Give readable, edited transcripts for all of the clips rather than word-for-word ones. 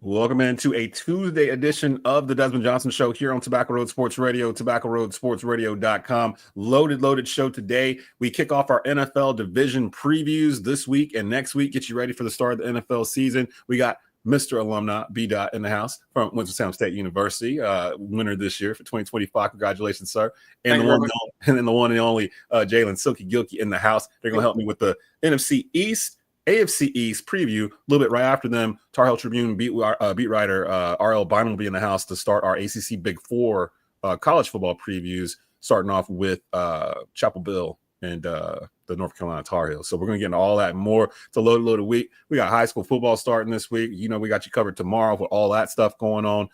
Welcome into a Tuesday edition of the Desmond Johnson Show here on Tobacco Road Sports Radio, tobaccoroadsportsradio.com. Loaded show today. We kick off our NFL division previews this week and next week. Get you ready for the start of the NFL season. We got Mr. Alumni Daht in the house from Winston-Salem State University, winner this year for 2025. Congratulations, sir. And the one and only Jaelen Gilkey in the house. They're going to help me with the NFC East, AFC East preview. A little bit right after them, Tar Heel Tribune beat writer RL Bynum will be in the house to start our ACC Big Four college football previews, starting off with Chapel Bill and the North Carolina Tar Heels. So we're going to get into all that and more. It's a loaded week. We got high school football starting this week. You know, we got you covered tomorrow with all that stuff going on.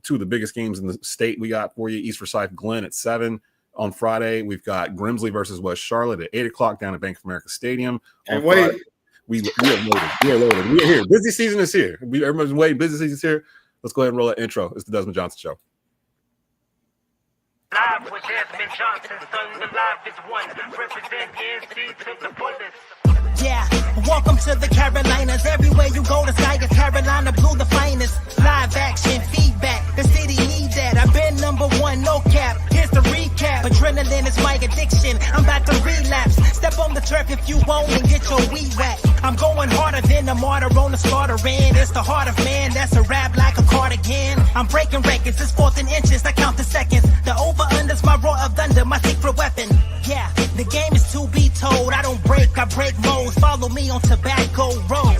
Two of the biggest games in the state we got for you, East Forsyth Glen at 7 on Friday. We've got Grimsley versus West Charlotte at 8 o'clock down at Bank of America Stadium. And wait. We are loaded. We are loaded. We are here. Busy season is here. Everybody's waiting. Busy season is here. Let's go ahead and roll that intro. It's the Desmond Johnson Show. Live with Desmond Johnson, son, the live is one. Represent NC to the fullest. Yeah, welcome to the Carolinas. Everywhere you go, the sky is Carolina blue, the finest. Live action, feedback, the city needs that. I've been number one, no cap. Here's the recap. Adrenaline is my addiction. I'm about to relapse. Step on the turf if you won't and get your weed whacked. I'm going harder than a martyr on the slaughter end. It's the heart of man, that's a rap like a cardigan. I'm breaking records, it's 4th and inches, I count the seconds. The over-under's my roar of thunder, my secret weapon. Yeah, the game is to be told. I don't break, I break modes. Follow me on Tobacco Road.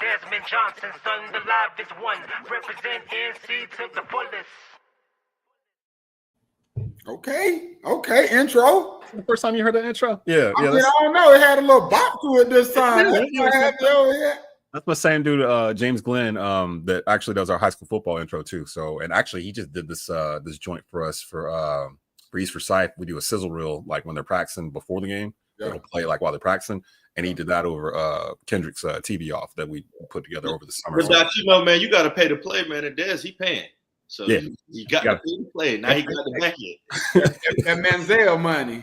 Desmond Johnson, son, the live is one. Represent NC to the fullest. Okay, intro. The first time you heard that intro? Yeah. I don't know. It had a little bop to it this time. That's the same dude, James Glenn, that actually does our high school football intro too. So, and actually, he just did this joint for us for East Forsyth. We do a sizzle reel like when they're practicing before the game. Yeah. It'll play like while they're practicing. And he did that over Kendrick's TV off that we put together over the summer. Without you know, man, you got to pay to play, man. And Des, he paying. So yeah. you got to pay to play. Now he got the blanket. That Manziel money.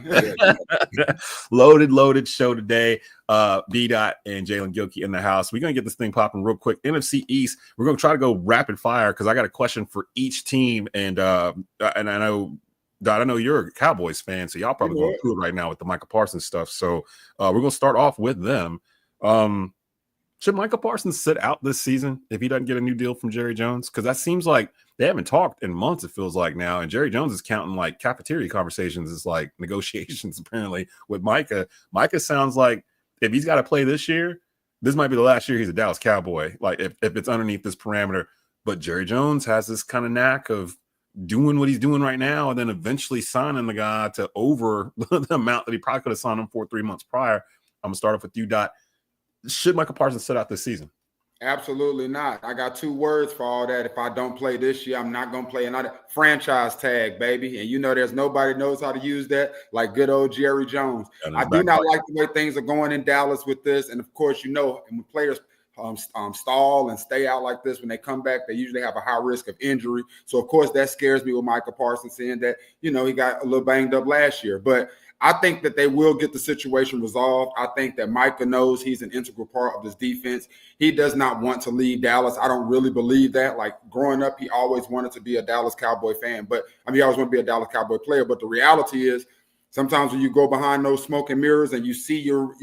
Loaded show today. Daht and Jaelen Gilkey in the house. We're going to get this thing popping real quick. NFC East, we're going to try to go rapid fire because I got a question for each team. And I know Daht, I know you're a Cowboys fan, so y'all probably going through it right now with the Micah Parsons stuff. So we're going to start off with them. Should Micah Parsons sit out this season if he doesn't get a new deal from Jerry Jones? Because that seems like they haven't talked in months, it feels like now. And Jerry Jones is counting like cafeteria conversations as like negotiations apparently with Micah. Micah sounds like if he's got to play this year, this might be the last year he's a Dallas Cowboy, like if it's underneath this parameter. But Jerry Jones has this kind of knack of doing what he's doing right now and then eventually signing the guy to over the amount that he probably could have signed him for 3 months prior. I'm going to start off with you, Daht. Should Micah Parsons sit out this season? Absolutely not. I got 2 words for all that. If I don't play this year, I'm not going to play another franchise tag, baby. And you know there's nobody knows how to use that like good old Jerry Jones. I do not like the way things are going in Dallas with this. And, of course, you know, when players stall and stay out like this, when they come back, they usually have a high risk of injury. So, of course, that scares me with Micah Parsons, seeing that, you know, he got a little banged up last year. But I think that they will get the situation resolved. I think that Micah knows he's an integral part of this defense. He does not want to leave Dallas. I don't really believe that. Like growing up, he always wanted to be a Dallas Cowboy fan. But I mean, he always wanted to be a Dallas Cowboy player. But the reality is sometimes when you go behind those smoke and mirrors and you see your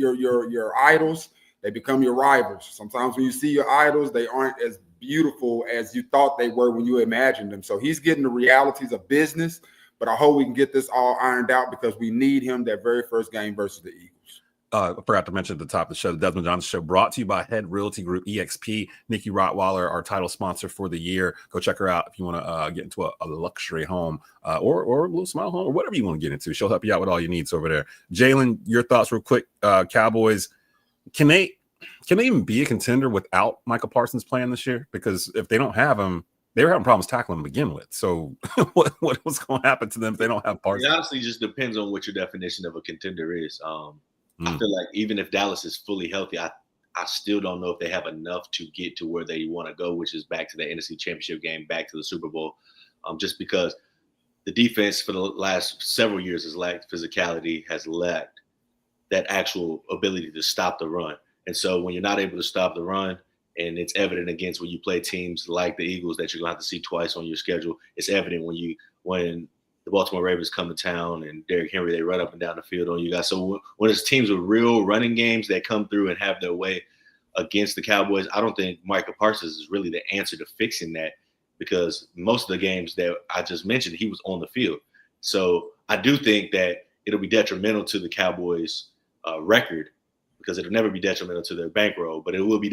idols, they become your rivals. Sometimes when you see your idols, they aren't as beautiful as you thought they were when you imagined them. So he's getting the realities of business. But I hope we can get this all ironed out because we need him that very first game versus the Eagles. I forgot to mention at the top of the show, the Desmond Johnson Show, brought to you by Head Realty Group, EXP. Nikki Rottweiler, our title sponsor for the year. Go check her out if you want to get into a luxury home or a little small home or whatever you want to get into. She'll help you out with all your needs over there. Jaelen, your thoughts real quick. Cowboys, can they even be a contender without Micah Parsons playing this year? Because if they don't have him, they were having problems tackling to begin with. So what's going to happen to them if they don't have Parsons? It honestly just depends on what your definition of a contender is. I feel like even if Dallas is fully healthy, I I still don't know if they have enough to get to where they want to go, which is back to the NFC Championship game, back to the Super Bowl, just because the defense for the last several years has lacked physicality, has lacked that actual ability to stop the run. And so when you're not able to stop the run, and it's evident against when you play teams like the Eagles that you're going to have to see twice on your schedule. It's evident when the Baltimore Ravens come to town and Derrick Henry, they run up and down the field on you guys. So when it's teams with real running games that come through and have their way against the Cowboys, I don't think Micah Parsons is really the answer to fixing that, because most of the games that I just mentioned, he was on the field. So I do think that it'll be detrimental to the Cowboys' record, because it'll never be detrimental to their bankroll, but it will be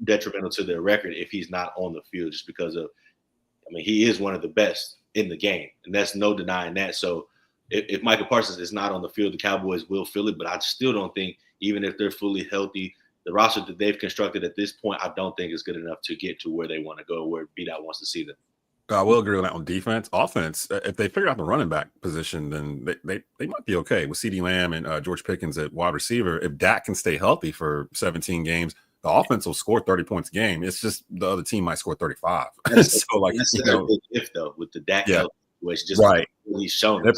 detrimental to their record if he's not on the field, just because of, he is one of the best in the game, and that's no denying that. So if Micah Parsons is not on the field, the Cowboys will feel it, but I still don't think, even if they're fully healthy, the roster that they've constructed at this point, I don't think is good enough to get to where they want to go, where B-Dot wants to see them. I will agree on that on defense. Offense, if they figure out the running back position, then they might be okay with CeeDee Lamb and George Pickens at wide receiver. If Dak can stay healthy for 17 games, the offense will score 30 points a game. It's just the other team might score 35. So, like, if though, with the Dak situation, just right, really shown.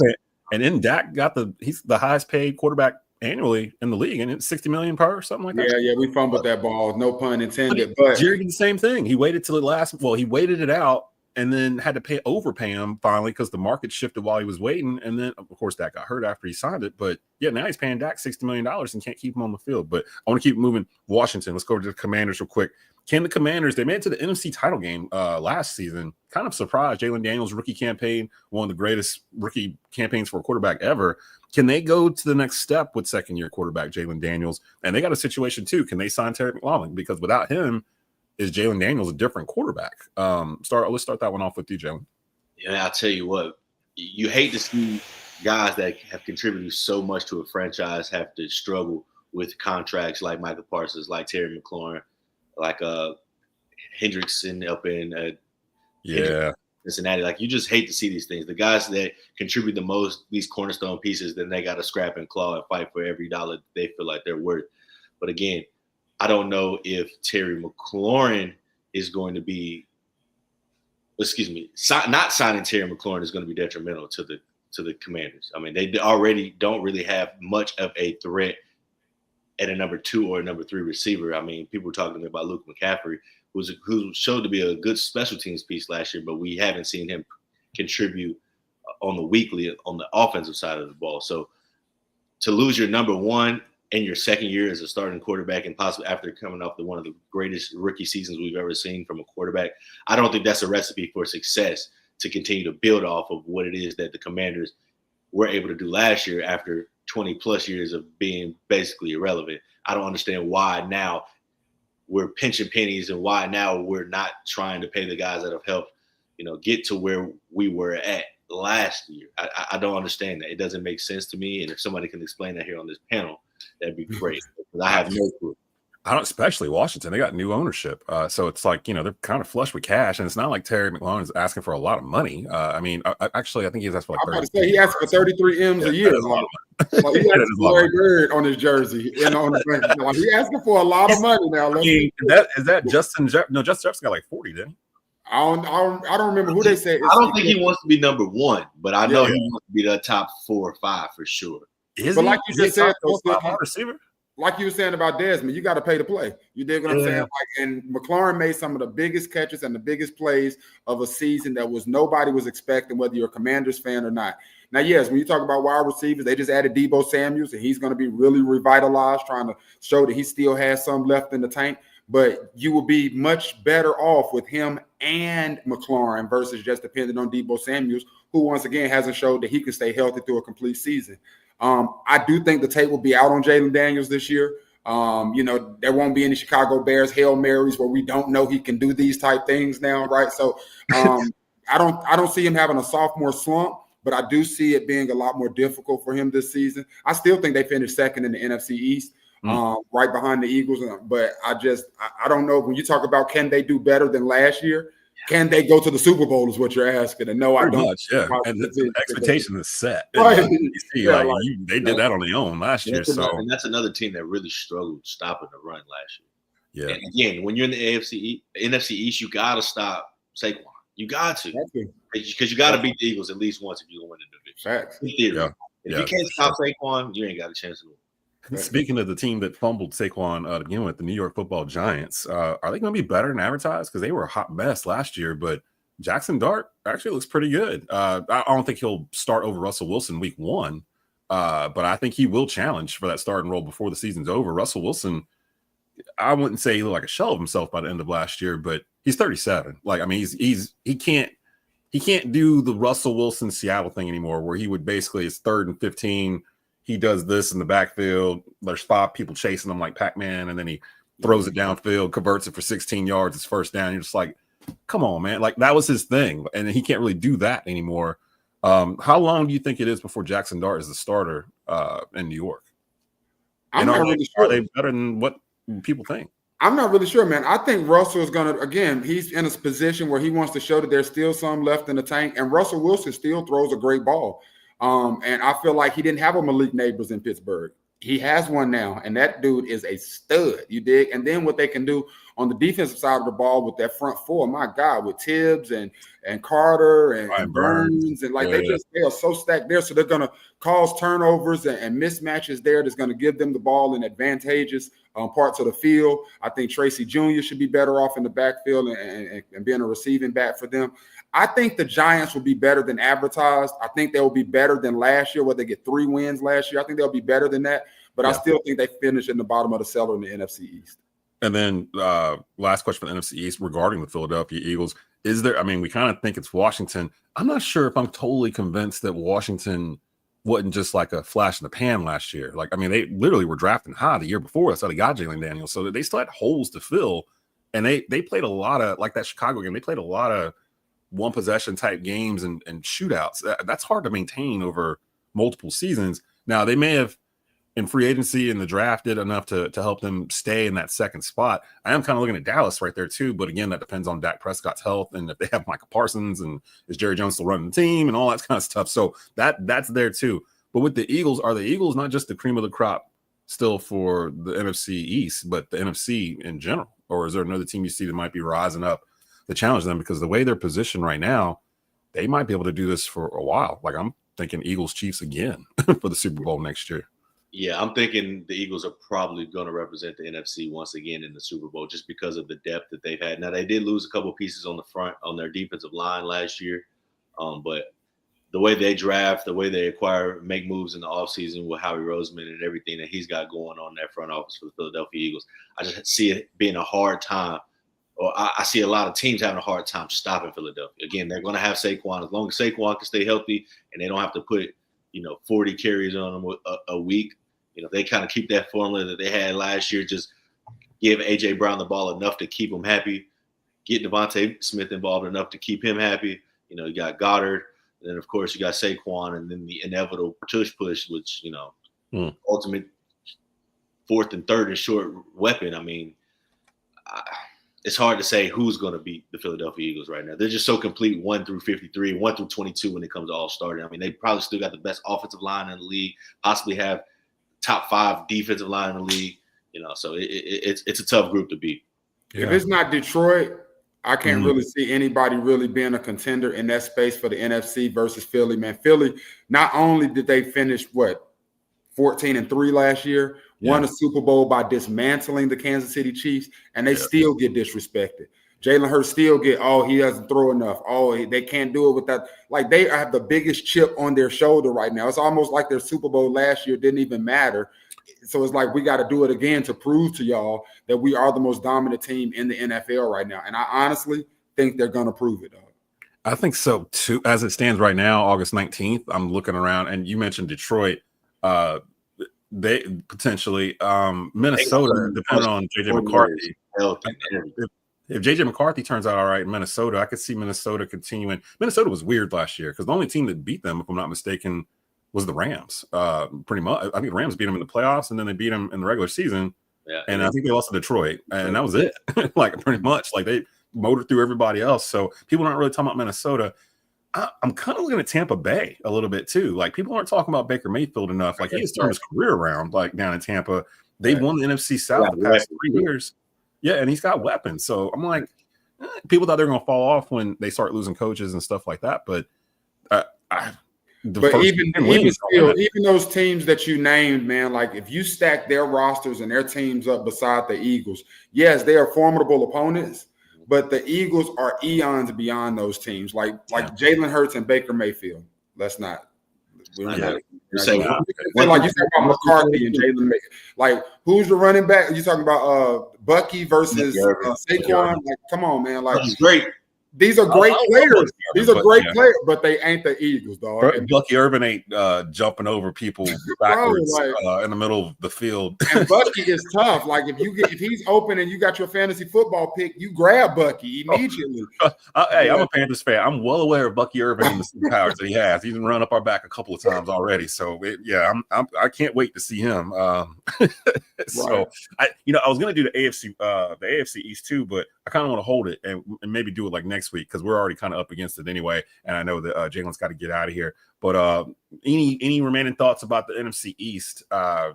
And then Dak he's the highest paid quarterback annually in the league, and it's $60 million per, something like that. Yeah, we fumbled that ball. No pun intended. But Jerry did the same thing. He waited till the last. Well, he waited it out, and then had to overpay him finally because the market shifted while he was waiting. And then, of course, Dak got hurt after he signed it. But yeah, now he's paying Dak $60 million and can't keep him on the field. But I want to keep moving. Washington. Let's go over to the Commanders real quick. Can the Commanders, they made it to the NFC title game last season. Kind of surprised. Jaelen Daniels' rookie campaign, one of the greatest rookie campaigns for a quarterback ever. Can they go to the next step with second-year quarterback Jaelen Daniels? And they got a situation, too. Can they sign Terry McLaurin? Because without him, is Jaelen Daniels a different quarterback? Let's start that one off with you, Jaelen. Yeah, I'll tell you what. You hate to see guys that have contributed so much to a franchise have to struggle with contracts like Micah Parsons, like Terry McLaurin, like Hendrickson up in Cincinnati. Like, you just hate to see these things. The guys that contribute the most, these cornerstone pieces, then they got to scrap and claw and fight for every dollar they feel like they're worth. But again, I don't know if Terry McLaurin is going to be, not signing Terry McLaurin is going to be detrimental to the Commanders. I mean, they already don't really have much of a threat at a number 2 or a number 3 receiver. I mean, people were talking to me about Luke McCaffrey, who showed to be a good special teams piece last year, but we haven't seen him contribute on the weekly on the offensive side of the ball. So to lose your number 1 in your second year as a starting quarterback, and possibly after coming off one of the greatest rookie seasons we've ever seen from a quarterback, I don't think that's a recipe for success to continue to build off of what it is that the Commanders were able to do last year after 20 plus years of being basically irrelevant. I don't understand why now we're pinching pennies and why now we're not trying to pay the guys that have helped, get to where we were at last year. I don't understand that. It doesn't make sense to me. And if somebody can explain that here on this panel, that'd be great. I have no clue. Especially Washington. They got new ownership. So it's like, they're kind of flush with cash. And it's not like Terry McLaurin is asking for a lot of money. I think he's asked for like 30. He asked for 33 M's a year. Like he asked for Larry Bird on his jersey and on the like, he asking for a lot of money now. Is that Justin Jefferson? No, Justin Jefferson got like 40, didn't he? I don't remember who they said. I don't think he wants to be number 1, but I know he wants to be the top 4 or 5 for sure. Like you just said, receiver. Like you were saying about Desmond, you got to pay to play. You dig what I'm saying? And McLaurin made some of the biggest catches and the biggest plays of a season that nobody was expecting, whether you're a Commanders fan or not. Now, yes, when you talk about wide receivers, they just added Deebo Samuels, and he's going to be really revitalized, trying to show that he still has some left in the tank. But you will be much better off with him and McLaurin versus just depending on Deebo Samuels, who once again hasn't showed that he can stay healthy through a complete season. I do think the tape will be out on Jaelen Daniels this year. There won't be any Chicago Bears Hail Marys where we don't know he can do these type things now, right? So I don't see him having a sophomore slump, but I do see it being a lot more difficult for him this season. I still think they finished second in the NFC East, right behind the Eagles. But I don't know. When you talk about can they do better than last year, can they go to the Super Bowl is what you're asking. And no, I don't. Much, yeah. And the expectation is set. Right. They did that on their own last year. And that's another team that really struggled stopping the run last year. Yeah. And again, when you're in the NFC East, you got to stop Saquon. You got to. Because you got to beat the Eagles at least once if you're going to win the division. Facts. In theory. Yeah. If you can't stop Saquon, you ain't got a chance to win. Speaking of the team that fumbled Saquon to begin with, the New York Football Giants, are they going to be better than advertised? Because they were a hot mess last year, but Jackson Daht actually looks pretty good. I don't think he'll start over Russell Wilson week 1, but I think he will challenge for that starting role before the season's over. Russell Wilson, I wouldn't say he looked like a shell of himself by the end of last year, but he's 37. Like, I mean, he can't do the Russell Wilson Seattle thing anymore, where he would basically, it's 3rd and 15. He does this in the backfield. There's 5 people chasing him like Pac-Man, and then he throws it downfield, converts it for 16 yards. It's first down. You're just like, come on, man. Like, that was his thing, and he can't really do that anymore. How long do you think it is before Jackson Daht is the starter in New York? I'm not really sure. Are they better than what people think? I'm not really sure, man. I think Russell is going to, again, he's in a position where he wants to show that there's still some left in the tank, and Russell Wilson still throws a great ball. And I feel like he didn't have a Malik Neighbors in Pittsburgh. He has one now, and that dude is a stud. You dig? And then what they can do on the defensive side of the ball with that front four, my God, with Tues and Carter and Burns, and like they are so stacked there. So they're going to cause turnovers and mismatches there. That's going to give them the ball in advantageous parts of the field. I think Tracy Jr. should be better off in the backfield and being a receiving back for them. I think the Giants will be better than advertised. I think they will be better than last year, where they get 3 wins last year. I think they'll be better than that, but I still think they finish in the bottom of the cellar in the NFC East. And then last question for the NFC East regarding the Philadelphia Eagles. Is there, I mean, we kind of think it's Washington. I'm not sure if I'm totally convinced that Washington wasn't just like a flash in the pan last year. Like, I mean, they literally were drafting high the year before. That's how they got Jaelen Daniels. So they still had holes to fill. And they played a lot of, like that Chicago game, they played a lot of one possession type games and shootouts. That's hard to maintain over multiple seasons. Now, they may have in free agency and the draft did enough to help them stay in that second spot. I am kind of looking at Dallas right there too, but again, that depends on Dak Prescott's health and if they have Michael Parsons and is Jerry Jones still running the team and all that kind of stuff. So that's there too. But with the Eagles, are the Eagles not just the cream of the crop still for the NFC East, but the NFC in general? Or is there another team you see that might be rising up to challenge them? Because the way they're positioned right now, they might be able to do this for a while. Like, I'm thinking Eagles Chiefs again for the Super Bowl next year. Yeah, I'm thinking the Eagles are probably going to represent the NFC once again in the Super Bowl just because of the depth that they've had. Now, they did lose a couple pieces on the front on their defensive line last year, but the way they draft, the way they acquire, make moves in the offseason with Howie Roseman and everything that he's got going on in that front office for the Philadelphia Eagles, I just see it being a hard time, or I see a lot of teams having a hard time stopping Philadelphia. Again, they're going to have Saquon. As long as Saquon can stay healthy and they don't have to put 40 carries on them a week. They kind of keep that formula that they had last year, just give A.J. Brown the ball enough to keep him happy, get Devontae Smith involved enough to keep him happy. You got Goddard, and then, of course, you got Saquon, and then the inevitable push, which, ultimate 4th and 3rd and short weapon. I mean, it's hard to say who's going to beat the Philadelphia Eagles right now. They're just so complete 1 through 53, 1 through 22 when it comes to all starting. I mean, they probably still got the best offensive line in the league, possibly have top 5 defensive line in the league. So it's a tough group to beat. Yeah. If it's not Detroit, I can't really see anybody really being a contender in that space for the NFC versus Philly, man. Philly, not only did they finish 14-3 last year, won a Super Bowl by dismantling the Kansas City Chiefs, and they still get disrespected. Jalen Hurts still get, he doesn't throw enough. They can't do it with that. Like, they have the biggest chip on their shoulder right now. It's almost like their Super Bowl last year didn't even matter. So it's like, we got to do it again to prove to y'all that we are the most dominant team in the NFL right now. And I honestly think they're going to prove it, dog. I think so too. As it stands right now, August 19th, I'm looking around, and you mentioned Detroit. They potentially Minnesota, depending on JJ McCarthy. If JJ McCarthy turns out all right in Minnesota, I could see Minnesota continuing. Minnesota was weird last year because the only team that beat them, if I'm not mistaken, was the Rams. Pretty much, I think the Rams beat them in the playoffs, and then they beat them in the regular season. Yeah, and I think they lost to Detroit, and that was it. Like, pretty much, like, they motored through everybody else. So people aren't really talking about Minnesota. I'm kind of looking at Tampa Bay a little bit too. Like, people aren't talking about Baker Mayfield enough. Like, he has turned his career around, like, down in Tampa. They've won the NFC South the past 3 years. Yeah, and he's got weapons. So I'm like, people thought they were going to fall off when they start losing coaches and stuff like that. But even those teams that you named, man, like if you stack their rosters and their teams up beside the Eagles, yes, they are formidable opponents, but the Eagles are eons beyond those teams. Like Jalen Hurts and Baker Mayfield. Let's not. Like you said about McCarthy and Jalen. Like who's the running back? You talking about Bucky versus Saquon? Like, come on, man! Like that's great. These are great players. These are great players, but they ain't the Eagles, dog. Bucky Urban ain't jumping over people backwards in the middle of the field. And Bucky is tough. Like if he's open and you got your fantasy football pick, you grab Bucky immediately. Hey, I'm a Panthers fan. I'm well aware of Bucky Urban and the powers that he has. He's run up our back a couple of times already. So I can't wait to see him. So I was gonna do the AFC East too, but I kind of want to hold it and maybe do it like next week because we're already kind of up against it anyway. And I know that Jalen's got to get out of here. But any remaining thoughts about the NFC East?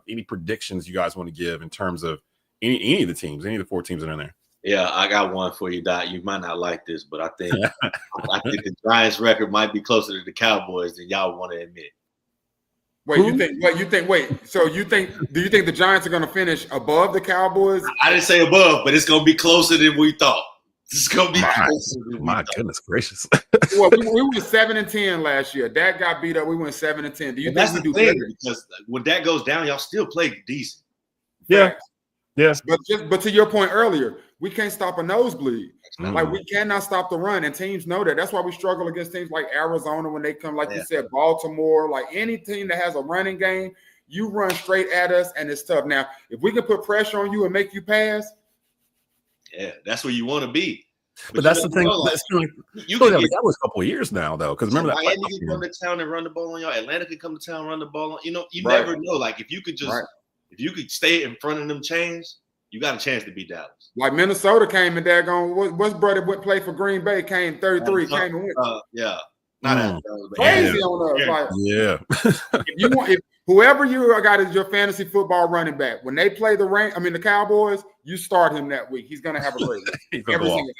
Any predictions you guys want to give in terms of any of the teams, any of the 4 teams that are in there? Yeah, I got one for you, Daht. You might not like this, but I think the Giants' record might be closer to the Cowboys than y'all want to admit. Wait, do you think the Giants are going to finish above the Cowboys? I didn't say above, but it's going to be closer than we thought. It's going to be closer than we thought. Goodness gracious. Well, we went 7-10 last year. Dak got beat up. We went 7-10. Do you think we do better? Because when Dak goes down, y'all still play decent. Yeah. Yes. But to your point earlier, we can't stop a nosebleed. Mm-hmm. Like we cannot stop the run, and teams know that. That's why we struggle against teams like Arizona when they come, like you said, Baltimore. Like any team that has a running game, you run straight at us, and it's tough. Now, if we can put pressure on you and make you pass, that's where you want to be. But that's the thing. That was a couple of years now, though, because remember that Miami can come to town and run the ball on y'all. Atlanta can come to town and run the ball on. You never know. Like if you could if you could stay in front of them chains, you got a chance to beat Dallas. Like Minnesota came and daggone. What's brother went play for Green Bay? Came 33. Came and went. Crazy on us. Like, if whoever you got as your fantasy football running back, when they play the Cowboys, you start him that week. He's gonna have a great week. Every single time.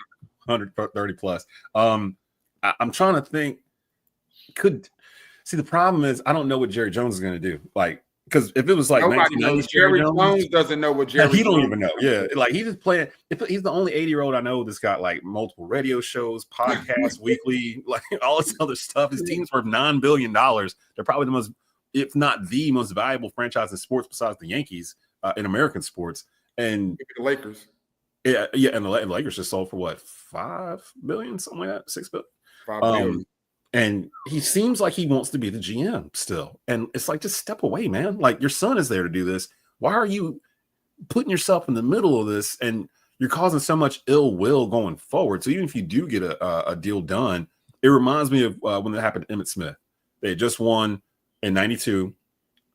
130 plus. I'm trying to think. The problem is I don't know what Jerry Jones is gonna do. Like. Because if it was like nobody knows, Jerry Jones doesn't know what Jerry. He don't even know. Yeah, like he's just playing. He's the only 80-year-old I know that's got like multiple radio shows, podcasts, weekly, like all this other stuff. His team's worth $9 billion. They're probably the most, if not the most valuable franchise in sports besides the Yankees in American sports. And the Lakers. Yeah, and the Lakers just sold for what, $5 billion, something like that, $6 billion. $5 billion. And he seems like he wants to be the GM still. And it's like, just step away, man. Like, your son is there to do this. Why are you putting yourself in the middle of this? And you're causing so much ill will going forward. So even if you do get a deal done, it reminds me of when it happened to Emmitt Smith. They had just won in 92,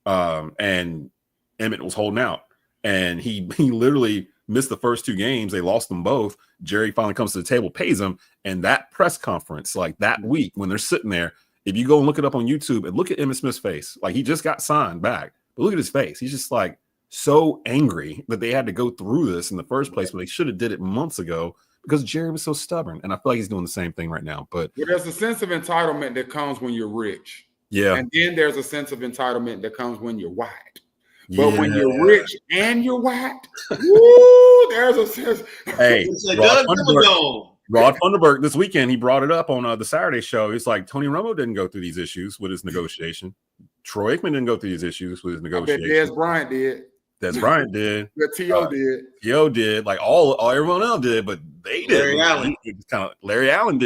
and Emmitt was holding out. And he literally missed the first 2 games. They lost them both. Jerry finally comes to the table, pays him. And that press conference, like that week when they're sitting there, if you go and look it up on YouTube and look at Emmitt Smith's face, like he just got signed back, but look at his face. He's just like so angry that they had to go through this in the first place, but they should have did it months ago because Jerry was so stubborn. And I feel like he's doing the same thing right now. But there's a sense of entitlement that comes when you're rich. Yeah. And then there's a sense of entitlement that comes when you're white. But when you're rich and you're white, woo, there's a sense. Hey, Rod Funderburg this weekend, he brought it up on the Saturday show. He's like, Tony Romo didn't go through these issues with his negotiation. Troy Aikman didn't go through these issues with his negotiation. Des Bryant did. Des Bryant did. T.O. did. T.O. did. Like all everyone else did, but they did. Larry Allen didn't. Larry Allen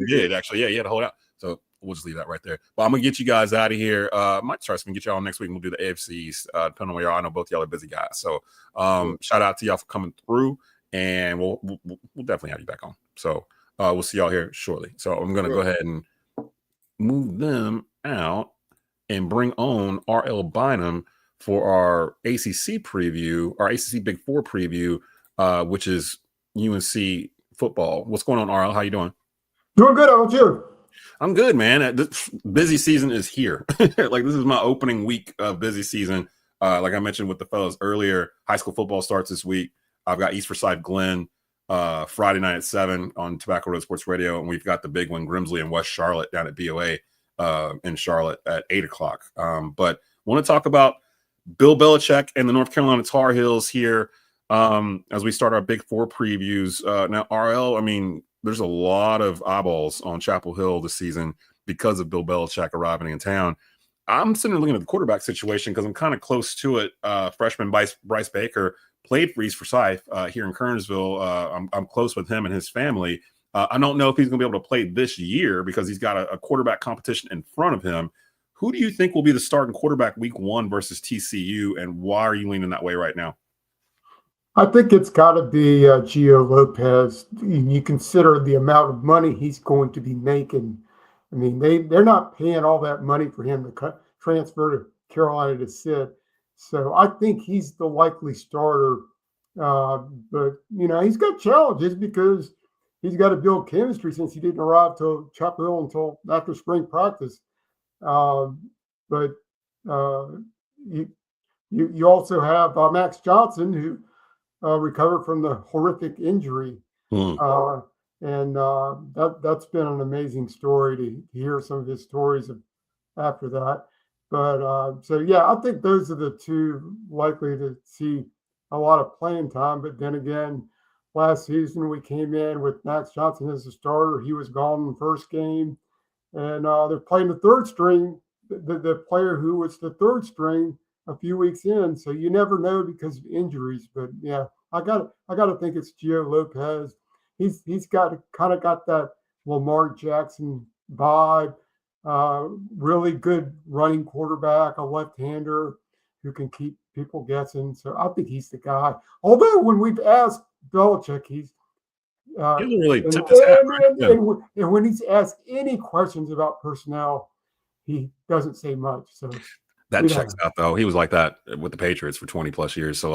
did, actually. Yeah, he had to hold out. So we'll just leave that right there. But I'm going to get you guys out of here. Might try to get y'all next week. We'll do the AFC East, depending on where y'all are. I know both y'all are busy guys. So shout out to y'all for coming through. And we'll definitely have you back on. So we'll see y'all here shortly. So I'm going to go ahead and move them out and bring on RL Bynum for our ACC preview, our ACC Big Four preview, which is UNC Football. What's going on, RL? How you doing? Doing good. How about you? I'm good, man. This busy season is here. Like, this is my opening week of busy season. Like I mentioned with the fellas earlier, high school football starts this week. I've got East Forsyth Glen Friday night at 7 on Tobacco Road Sports Radio, and we've got the big one, Grimsley and West Charlotte down at BOA in Charlotte at 8 o'clock. But want to talk about Bill Belichick and the North Carolina Tar Heels here as we start our Big Four previews. Now, RL, I mean, there's a lot of eyeballs on Chapel Hill this season because of Bill Belichick arriving in town. I'm sitting there looking at the quarterback situation because I'm kind of close to it. Freshman Bryce Baker played for East Forsyth here in Kernersville. I'm close with him and his family. I don't know if he's going to be able to play this year because he's got a quarterback competition in front of him. Who do you think will be the starting quarterback week 1 versus TCU, and why are you leaning that way right now? I think it's got to be Gio Lopez. You consider the amount of money he's going to be making. I mean, they're not paying all that money for him to transfer to Carolina to sit. So I think he's the likely starter. But, he's got challenges because he's got to build chemistry since he didn't arrive to Chapel Hill until after spring practice. But you also have Max Johnson, who recovered from the horrific injury. And that's been an amazing story to hear some of his stories after that. But I think those are the two likely to see a lot of playing time. But then again, last season we came in with Max Johnson as a starter. He was gone in the first game. And they're playing the third string, the player who was the third string a few weeks in. So you never know because of injuries. But yeah, I got to think it's Gio Lopez. He's got that Lamar Jackson vibe. Really good running quarterback, a left-hander who can keep people guessing. So I think he's the guy. Although when we've asked Belichick, he's really tipped his hat. And when he's asked any questions about personnel, he doesn't say much. So that checks out, though. He was like that with the Patriots for 20 plus years. So,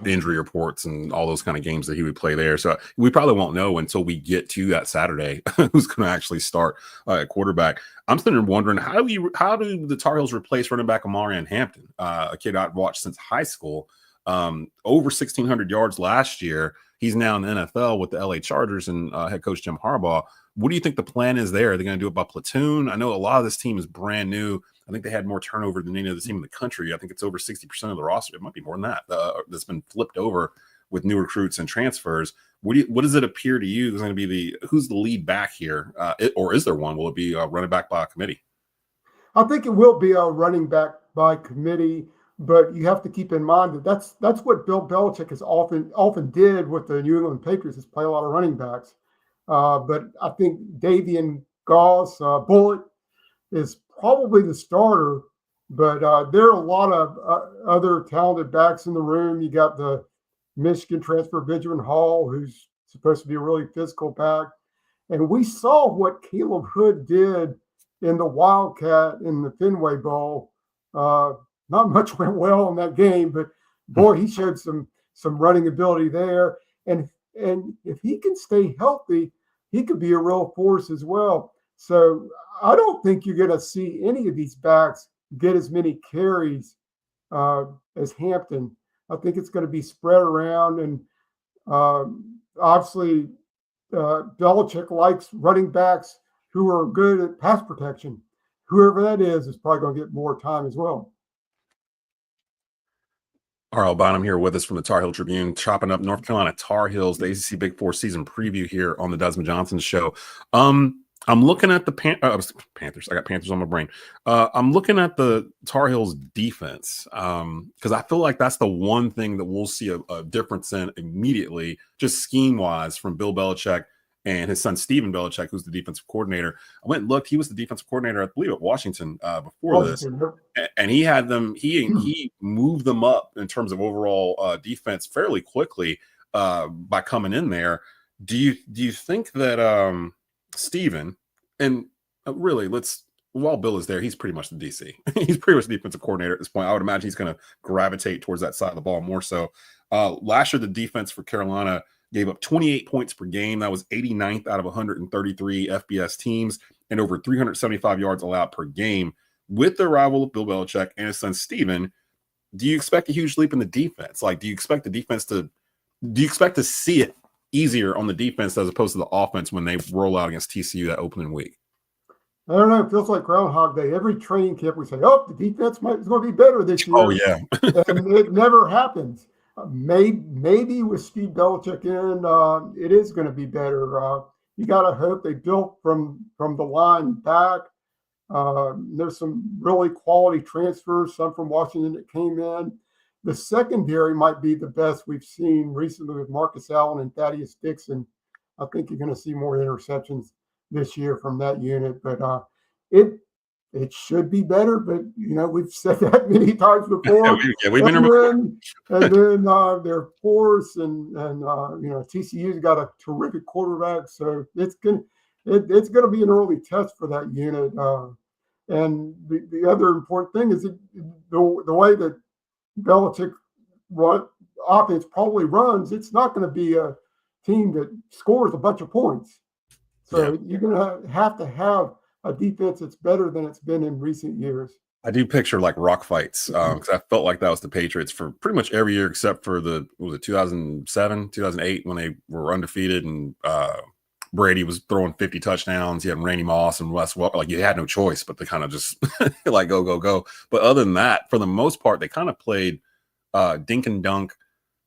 the injury reports and all those kind of games that he would play there. So we probably won't know until we get to that Saturday who's going to actually start at quarterback. I'm sitting there wondering, how do the Tar Heels replace running back Amarian Hampton, a kid I've watched since high school, over 1,600 yards last year. He's now in the NFL with the LA Chargers and head coach Jim Harbaugh. What do you think the plan is there? Are they going to do it by platoon? I know a lot of this team is brand new. I think they had more turnover than any other team in the country. I think it's over 60% of the roster. It might be more than that that's been flipped over with new recruits and transfers. What does it appear to you is going to be who's the lead back here? Or is there one? Will it be a running back by committee? I think it will be a running back by committee, but you have to keep in mind that's what Bill Belichick has often did with the New England Patriots, is play a lot of running backs. But I think Davian Goss, Bullet, is probably the starter, but there are a lot of other talented backs in the room. You got the Michigan transfer Benjamin Hall, who's supposed to be a really physical back. And we saw what Caleb Hood did in the Wildcat in the Fenway Bowl. Not much went well in that game, but boy, he showed some running ability there. And if he can stay healthy, he could be a real force as well. So I don't think you're going to see any of these backs get as many carries as Hampton. I think it's going to be spread around. And obviously, Belichick likes running backs who are good at pass protection. Whoever that is probably going to get more time as well. R.L. Bynum here with us from the Tar Heel Tribune, chopping up North Carolina Tar Heels, the ACC Big Four season preview here on the Desmond Johnson Show. I'm looking at the Panthers. I got Panthers on my brain. I'm looking at the Tar Heels defense because I feel like that's the one thing that we'll see a difference in immediately, just scheme-wise, from Bill Belichick and his son, Steven Belichick, who's the defensive coordinator. I went and looked. He was the defensive coordinator, I believe, at Washington before this. And he had them – he moved them up in terms of overall defense fairly quickly by coming in there. Do you think that Steven – and really, while Bill is there, he's pretty much the DC. He's pretty much the defensive coordinator at this point. I would imagine he's going to gravitate towards that side of the ball more so. Last year, the defense for Carolina – gave up 28 points per game. That was 89th out of 133 FBS teams and over 375 yards allowed per game. With the arrival of Bill Belichick and his son Steven, do you expect a huge leap in the defense? Like, do you expect to see it easier on the defense as opposed to the offense when they roll out against TCU that opening week? I don't know. It feels like Groundhog Day. Every training camp we say, "Oh, the defense is going to be better this year." Oh yeah, and it never happens. Maybe with Steve Belichick in, it is going to be better. You got to hope they built from the line back. There's some really quality transfers, some from Washington that came in. The secondary might be the best we've seen recently with Marcus Allen and Thaddeus Dixon. I think you're going to see more interceptions this year from that unit, but it should be better. But we've said that many times before. We've been and then their force and TCU's got a terrific quarterback, so it's gonna be an early test for that unit. And the other important thing is the way that Belichick offense probably runs, it's not going to be a team that scores a bunch of points. So you're going to have a defense that's better than it's been in recent years. I do picture like rock fights because I felt like that was the Patriots for pretty much every year except for 2007, 2008 when they were undefeated and Brady was throwing 50 touchdowns. You had Randy Moss and Wes Welker. Like you had no choice but to kind of just like go. But other than that, for the most part, they kind of played dink and dunk,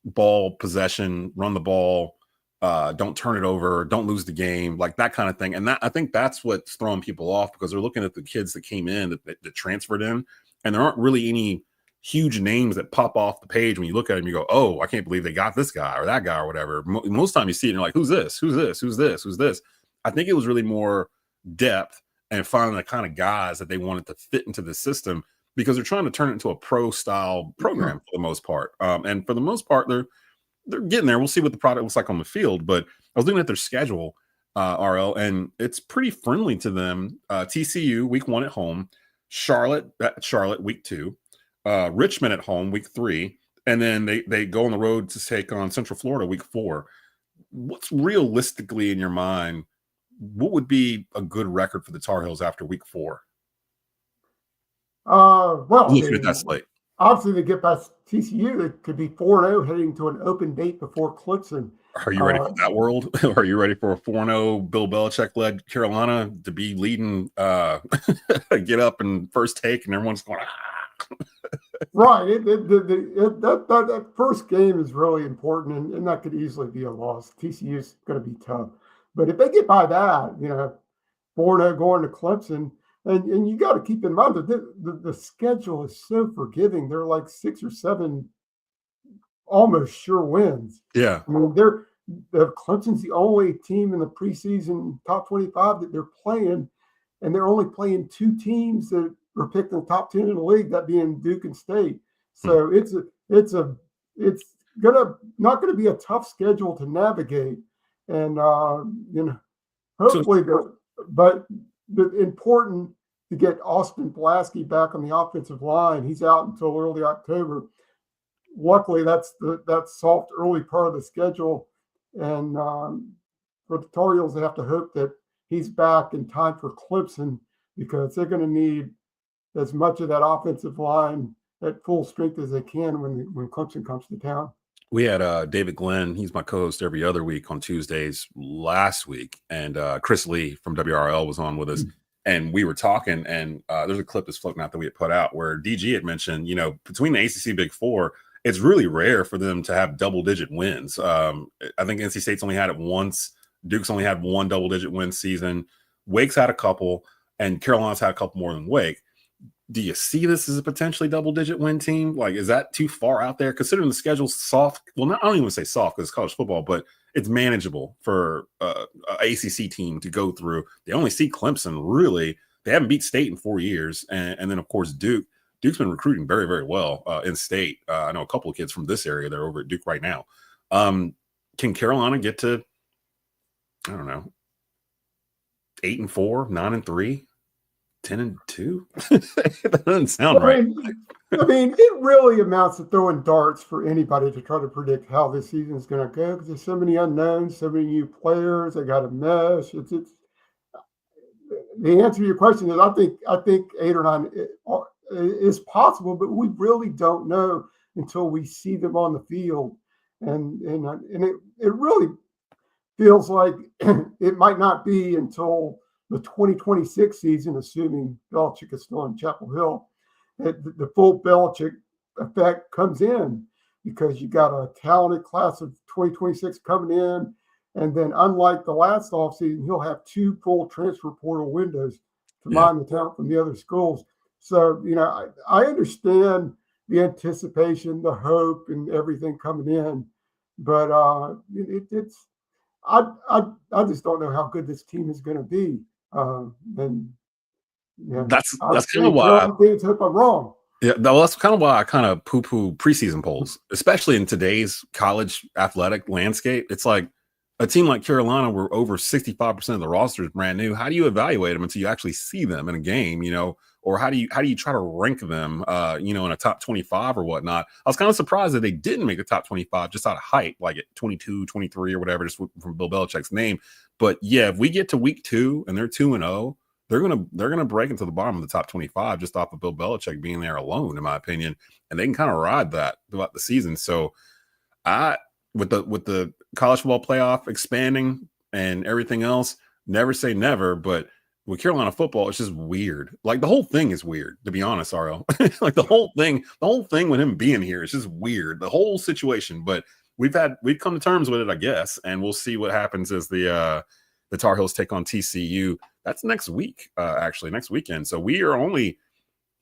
ball possession, run the ball, don't turn it over, don't lose the game, like that kind of thing. And I think that's what's throwing people off because they're looking at the kids that came in that transferred in, and there aren't really any huge names that pop off the page when you look at them. You go, oh, I can't believe they got this guy or that guy or whatever. Most time you see it and you're like, who's this? I think it was really more depth and finding the kind of guys that they wanted to fit into the system because they're trying to turn it into a pro style program for the most part. And for the most part, they're getting there. We'll see what the product looks like on the field, but I was looking at their schedule, RL, and it's pretty friendly to them. TCU week 1 at home, Charlotte week 2, Richmond at home week 3, and then they go on the road to take on Central Florida week 4. What's realistically in your mind? What would be a good record for the Tar Heels after week 4? Looking at that slate. Obviously, they get past TCU. They could be 4-0 heading to an open date before Clemson. Are you ready for that world? Are you ready for a 4-0 Bill Belichick-led Carolina to be leading, get up and first take, and everyone's going, Right. That first game is really important, and that could easily be a loss. TCU is going to be tough. But if they get by that, 4-0 going to Clemson, and you got to keep in mind that the schedule is so forgiving. They're like 6 or 7 almost sure wins. Yeah. I mean, Clemson's the only team in the preseason top 25 that they're playing, and they're only playing 2 teams that are picked in the top 10 in the league, that being Duke and State. So it's not gonna be a tough schedule to navigate, and hopefully, but the important to get Austin Pulaski back on the offensive line. He's out until early October. Luckily, that's that soft early part of the schedule, and for the Tar Heels, they have to hope that he's back in time for Clemson because they're going to need as much of that offensive line at full strength as they can when Clemson comes to town. We had David Glenn. He's my co-host every other week on Tuesdays last week. And Chris Lee from WRL was on with us. And we were talking, and there's a clip that's floating out that we had put out where DG had mentioned, between the ACC Big Four, it's really rare for them to have double-digit wins. I think NC State's only had it once. Duke's only had 1 double-digit win season. Wake's had a couple, and Carolina's had a couple more than Wake. Do you see this as a potentially double-digit win team? Like, is that too far out there? Considering the schedule's soft. Well, I don't even say soft because it's college football, but it's manageable for an ACC team to go through. They only see Clemson, really. They haven't beat State in 4 years. And then, of course, Duke. Duke's been recruiting very, very well in State. I know a couple of kids from this area. They're over at Duke right now. Can Carolina get to, 8-4, 9-3? 10-2? That doesn't sound right. I mean, it really amounts to throwing darts for anybody to try to predict how this season is going to go because there's so many unknowns, so many new players. They got to mesh. It's the answer to your question is I think 8 or 9 is possible, but we really don't know until we see them on the field. And it really feels like it might not be until the 2026 season, assuming Belichick is still in Chapel Hill, that the full Belichick effect comes in, because you got a talented class of 2026 coming in. And then, unlike the last offseason, he'll have 2 full transfer portal windows to mine the talent from the other schools. So, I understand the anticipation, the hope, and everything coming in, but it's I just don't know how good this team is going to be. That's kind of why I'm wrong. Yeah, that's kind of why I kind of poo-poo preseason polls, especially in today's college athletic landscape. It's like a team like Carolina, where over 65% of the roster is brand new. How do you evaluate them until you actually see them in a game, or how do you try to rank them, in a top 25 or whatnot? I was kind of surprised that they didn't make the top 25 just out of hype, like at 22, 23 or whatever, just from Bill Belichick's name. But yeah, if we get to week 2 and they're 2-0, they're gonna break into the bottom of the top 25 just off of Bill Belichick being there alone, in my opinion, and they can kind of ride that throughout the season. So, with the college football playoff expanding and everything else, never say never. But with Carolina football, it's just weird. Like, the whole thing is weird, to be honest, RL. Like the whole thing with him being here is just weird. The whole situation, but we've come to terms with it, I guess, and we'll see what happens as the Tar Heels take on TCU. That's next week, actually, next weekend. So we are only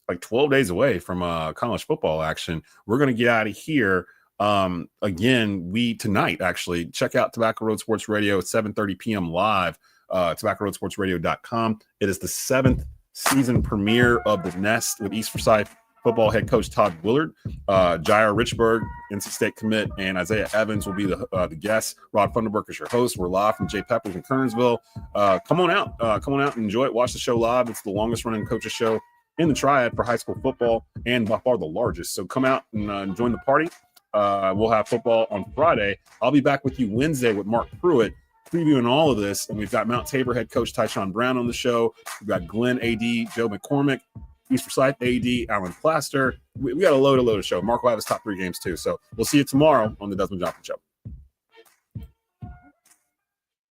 like 12 days away from college football action. We're going to get out of here. Again, tonight, actually, check out Tobacco Road Sports Radio at 7:30 p.m. live, tobaccoroadsportsradio.com. It is the 7th season premiere of The Nest with East Forsyth football head coach Todd Willard, Jair Richburg, NC State commit, and Isaiah Evans will be the guests. Rod Funderburk is your host. We're live from J. Peppers in Kernersville. Come on out and enjoy it. Watch the show live. It's the longest running coaches show in the Triad for high school football, and by far the largest. So come out and join the party. We'll have football on Friday. I'll be back with you Wednesday with Mark Pruitt previewing all of this, and we've got Mount Tabor head coach Tyshawn Brown on the show. We've got Glenn AD, Joe McCormick, East Forsyth AD, Alan Plaster. We got a load of show. Mark will have his top 3 games too. So we'll see you tomorrow on the Desmond Johnson Show.